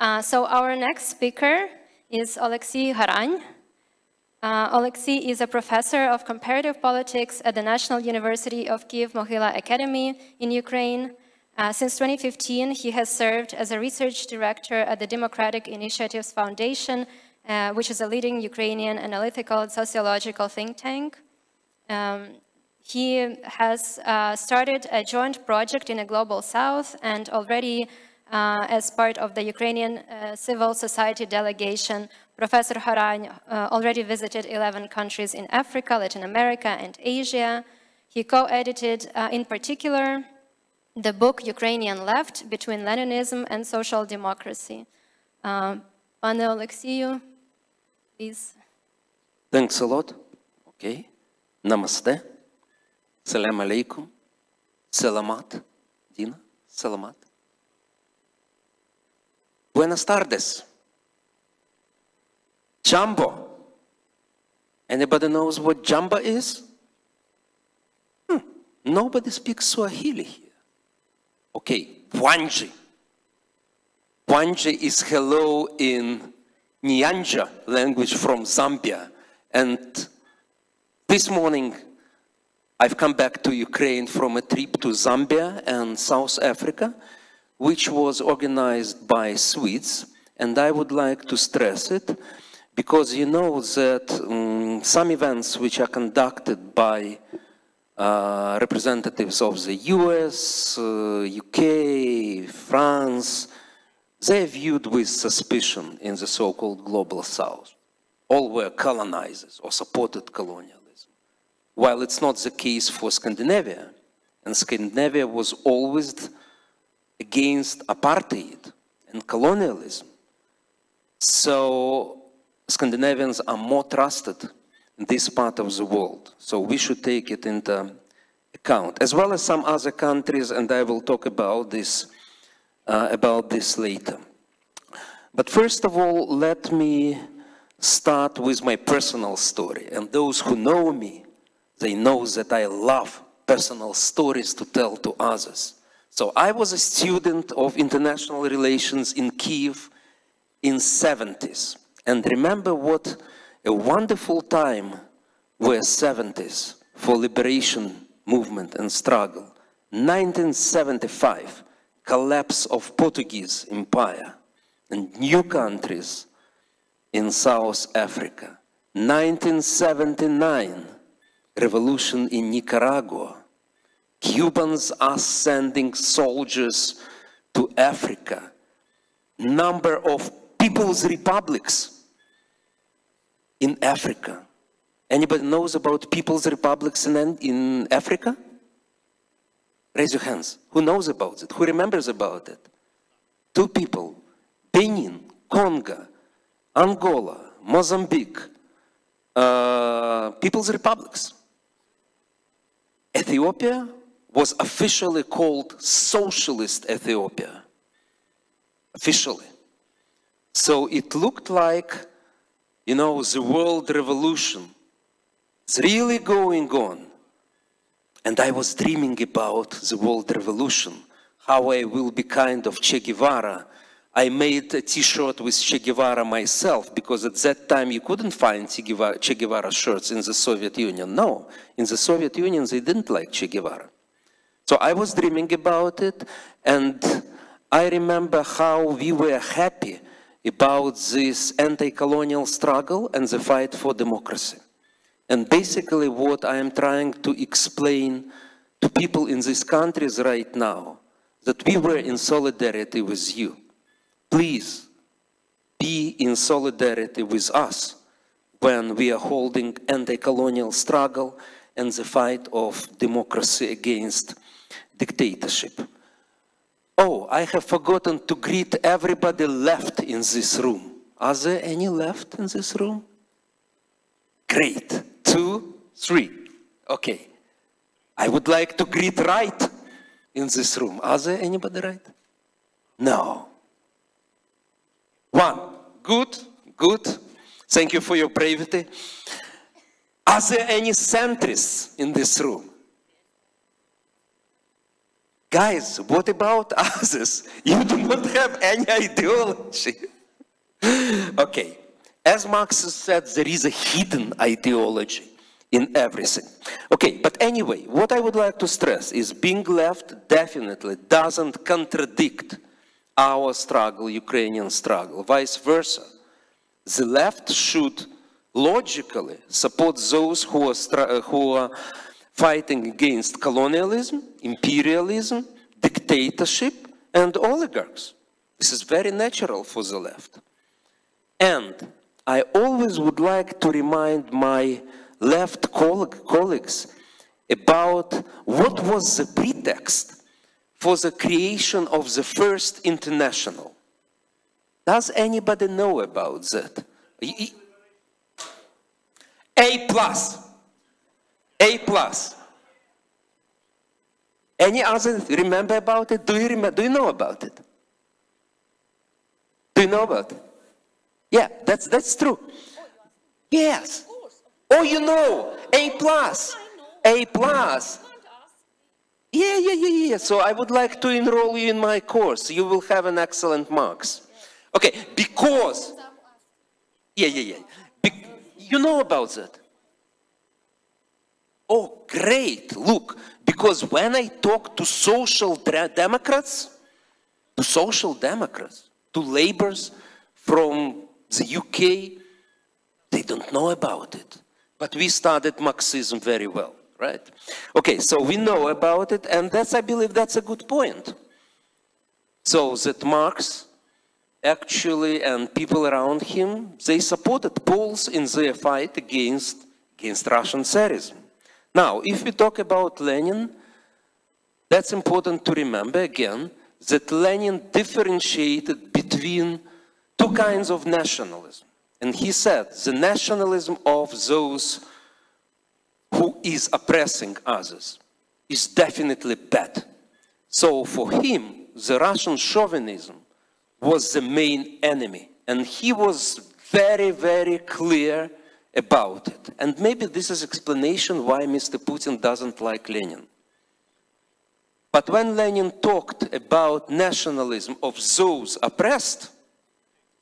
So our next speaker is Олексій Гарань. Олексій is a professor of comparative politics at the National University of Kyiv-Mohyla Academy in Ukraine. Since 2015, he has served as a research director at the Democratic Initiatives Foundation, which is a leading Ukrainian analytical and sociological think tank. He has started a joint project in the Global South, and already as part of the Ukrainian civil society delegation, Professor Гарань already visited 11 countries in Africa, Latin America, and Asia. He co-edited, in particular, the book Ukrainian Left, Between Leninism and Social Democracy. Pane Oleksiyu, please. Thanks a lot. Okay. Namaste. Salam alaikum. Salamat. Dina. Salamat. Buenas tardes. Jumbo. Anybody knows what jumbo is? Nobody speaks Swahili here. Okay, Pwanji. Pwanji is hello in Nyanja language from Zambia. And this morning, I've come back to Ukraine from a trip to Zambia and South Africa, which was organized by Swedes. And I would like to stress it, because you know that some events which are conducted by representatives of the US, UK, France, they're viewed with suspicion in the so-called Global South. All were colonizers or supported colonialism. While it's not the case for Scandinavia, and Scandinavia was always against apartheid and colonialism. So Scandinavians are more trusted in this part of the world. So we should take it into account, as well as some other countries, and I will talk about this later. But first of all, let me start with my personal story. And those who know me, they know that I love personal stories to tell to others. So I was a student of international relations in Kyiv in the 70s. And remember what a wonderful time were 70s for liberation movement and struggle. 1975, collapse of Portuguese empire and new countries in South Africa. 1979, revolution in Nicaragua. Cubans are sending soldiers to Africa. Number of people's republics in Africa. Anybody knows about people's republics in Africa? Raise your hands. Who knows about it? Who remembers about it? 2 people. Benin, Congo, Angola, Mozambique. People's republics. Ethiopia was officially called Socialist Ethiopia. Officially. So it looked like, you know, the world revolution is really going on. And I was dreaming about the world revolution, how I will be kind of Che Guevara. I made a t-shirt with Che Guevara myself, because at that time you couldn't find Che Guevara shirts in the Soviet Union. No, in the Soviet Union they didn't like Che Guevara. So I was dreaming about it, and I remember how we were happy about this anti-colonial struggle and the fight for democracy. And basically what I am trying to explain to people in these countries right now, that we were in solidarity with you. Please be in solidarity with us when we are holding anti-colonial struggle and the fight of democracy against dictatorship. Oh, I have forgotten to greet everybody left in this room. Are there any left in this room? Great. 2, 3. Okay. I would like to greet right in this room. Are there anybody right? No. 1. Good. Good. Thank you for your bravery. Are there any centrists in this room? Guys, what about others? You do not have any ideology. Okay, as Marx said, there is a hidden ideology in everything. Okay, but anyway, what I would like to stress is being left definitely doesn't contradict our struggle, Ukrainian struggle, vice versa. The left should logically support those who are fighting against colonialism, imperialism, dictatorship, and oligarchs. This is very natural for the left. And I always would like to remind my left colleagues about what was the pretext for the creation of the first international. Does anybody know about that? A plus. A plus. Any other remember about it? Do you remember? Do you know about it? Do you know about it? Yeah, that's true. Yes. Oh, you know, A plus. A plus. Yeah. So I would like to enroll you in my course. You will have an excellent marks. Okay, because. Yeah. You know about that? Oh, great. Look, because when I talk to social democrats, to labourers from the UK, they don't know about it. But we studied Marxism very well, right? Okay, so we know about it, and I believe that's a good point. So that Marx actually, and people around him, they supported Poles in their fight against Russian Tsarism. Now, if we talk about Lenin, that's important to remember again, that Lenin differentiated between two kinds of nationalism. And he said, the nationalism of those who is oppressing others is definitely bad. So for him, the Russian chauvinism was the main enemy. And he was very, very clear about it. And maybe this is explanation why Mr. Putin doesn't like Lenin. But when Lenin talked about nationalism of those oppressed,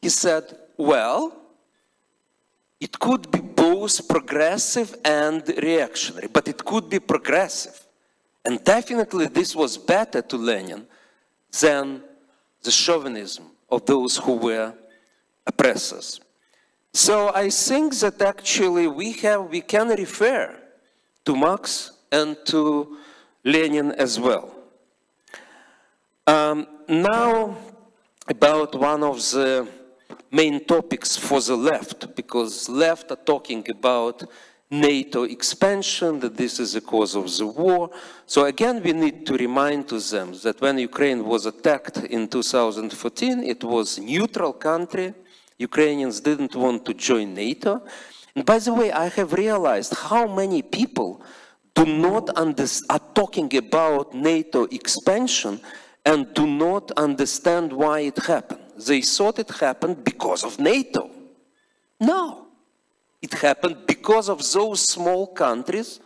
he said, well, it could be both progressive and reactionary, but it could be progressive. And definitely this was better to Lenin than the chauvinism of those who were oppressors. So I think that actually we can refer to Marx and to Lenin as well. Now about one of the main topics for the left, because left are talking about NATO expansion, that this is the cause of the war. So again, we need to remind to them that when Ukraine was attacked in 2014, it was a neutral country. Ukrainians didn't want to join NATO. And by the way, I have realized how many people are talking about NATO expansion and do not understand why it happened. They thought it happened because of NATO. No. It happened because of those small countries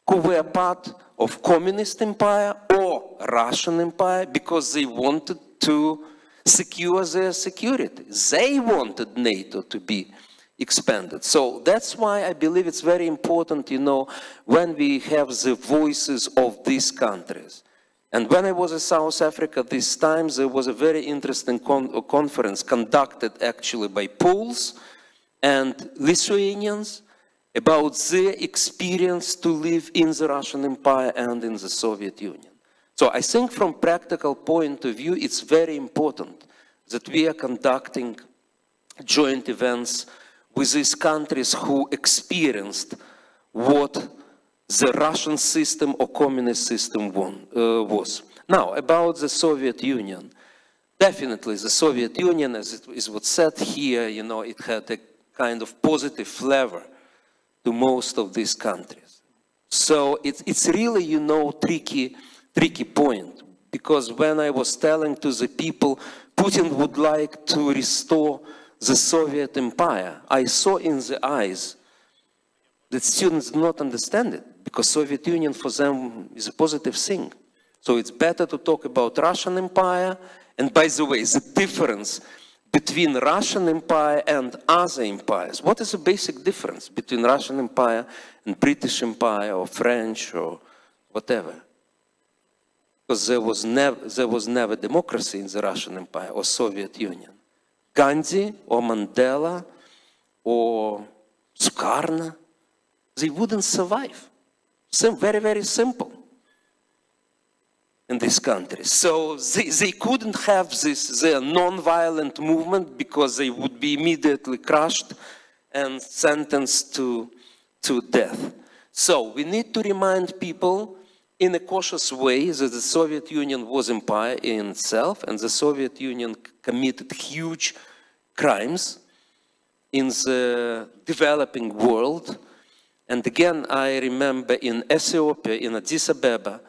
who were part of communist empire or Russian empire because they wanted to secure their security. They wanted NATO to be expanded. So that's why I believe it's very important, you know, when we have the voices of these countries. And when I was in South Africa this time, there was a very interesting conference conducted actually by Poles and Lithuanians about their experience to live in the Russian Empire and in the Soviet Union. So I think from practical point of view, it's very important that we are conducting joint events with these countries who experienced what the Russian system or communist system was. Now, about the Soviet Union. Definitely the Soviet Union, as it is what's said here, you know, it had a kind of positive flavor to most of these countries. So it's really, you know, tricky point. Because when I was telling to the people, Putin would like to restore the Soviet Empire, I saw in the eyes that students do not understand it, because Soviet Union for them is a positive thing. So it's better to talk about Russian Empire. And by the way, the difference between Russian Empire and other empires, what is the basic difference between Russian Empire and British Empire or French or whatever? Because there was never democracy in the Russian Empire or Soviet Union. Gandhi or Mandela or Sukarno, they wouldn't survive. Very, very simple in this country. So they couldn't have their non-violent movement because they would be immediately crushed and sentenced to death. So we need to remind people in a cautious way that the Soviet Union was empire in itself, and the Soviet Union committed huge crimes in the developing world. And again, I remember in Ethiopia, in Addis Ababa,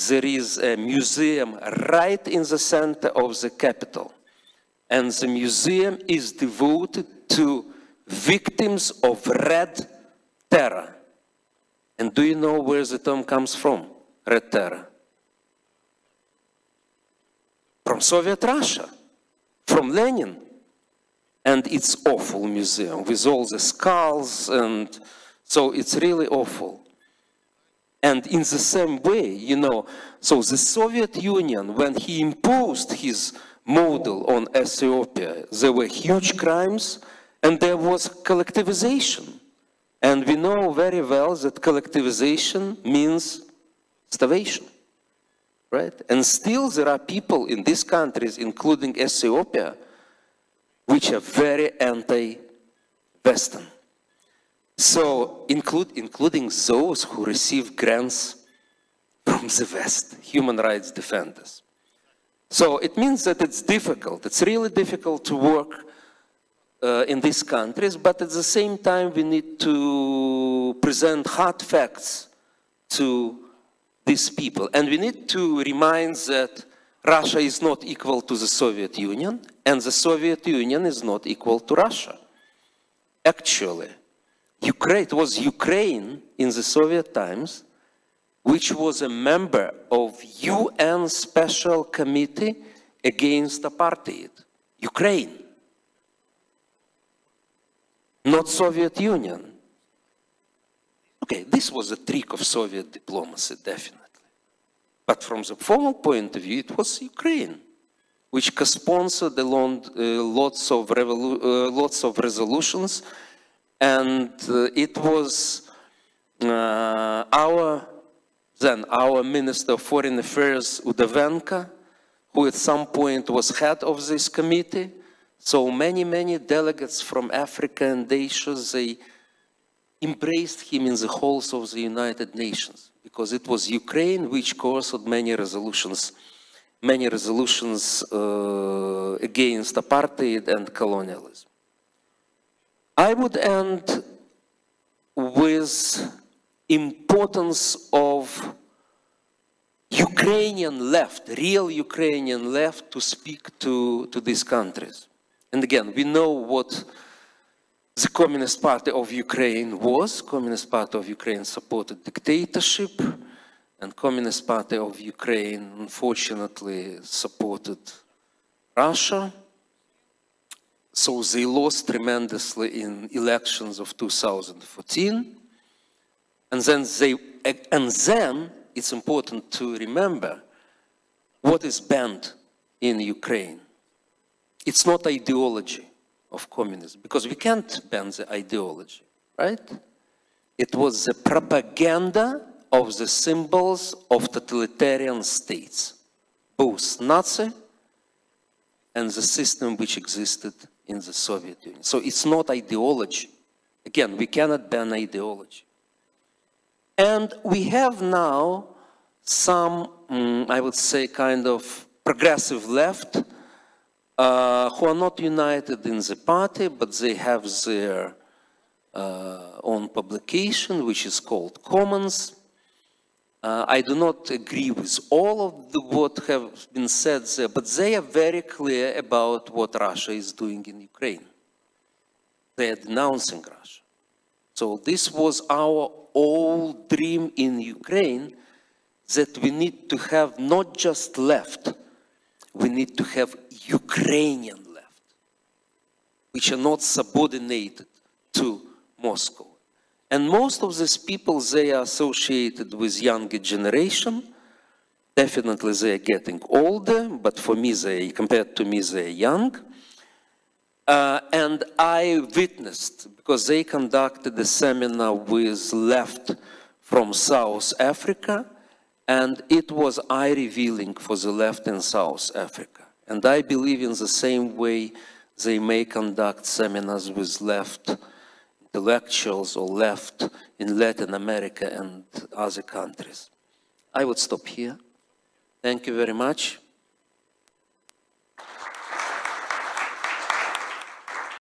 there is a museum right in the center of the capital. And the museum is devoted to victims of Red Terror. And do you know where the term comes from, Red Terror? From Soviet Russia, from Lenin. And it's awful museum with all the skulls, and so it's really awful. And in the same way, you know, so the Soviet Union, when he imposed his model on Ethiopia, there were huge crimes and there was collectivization. And we know very well that collectivization means starvation, right? And still there are people in these countries, including Ethiopia, which are very anti-Western. So, including those who receive grants from the West, human rights defenders. So it means that it's difficult. It's really difficult to work in these countries, but at the same time we need to present hard facts to these people. And we need to remind that Russia is not equal to the Soviet Union, and the Soviet Union is not equal to Russia. Actually, it was Ukraine in the Soviet times which was a member of UN Special Committee against apartheid. Ukraine. Not Soviet Union. Okay, this was a trick of Soviet diplomacy, definitely. But from the formal point of view, it was Ukraine, which co-sponsored lots of resolutions, and it was our Minister of Foreign Affairs, Udavenko, who at some point was head of this committee. So many delegates from Africa and Asia, they embraced him in the halls of the United Nations, because it was Ukraine which co-authored many resolutions against apartheid and colonialism. I would end with importance of Ukrainian left, real Ukrainian left, to speak to these countries. And again, we know what the Communist Party of Ukraine was. Communist Party of Ukraine supported dictatorship, and Communist Party of Ukraine, unfortunately, supported Russia. So they lost tremendously in elections of 2014. And then it's important to remember what is banned in Ukraine. It's not ideology of communism, because we can't ban the ideology, right? It was the propaganda of the symbols of totalitarian states, both Nazi and the system which existed in the Soviet Union. So it's not ideology. Again, we cannot ban ideology. And we have now some, I would say, kind of progressive left who are not united in the party, but they have their own publication, which is called Commons. I do not agree with all of what have been said there, but they are very clear about what Russia is doing in Ukraine. They are denouncing Russia. So this was our old dream in Ukraine, that we need to have not just left, we need to have Ukrainian left, which are not subordinated to Moscow. And most of these people, they are associated with younger generation. Definitely they are getting older, but for me, compared to me, they are young. And I witnessed, because they conducted a seminar with left from South Africa, and it was eye-revealing for the left in South Africa. And I believe in the same way they may conduct seminars with left intellectuals or left in Latin America and other countries. I would stop here. Thank you very much.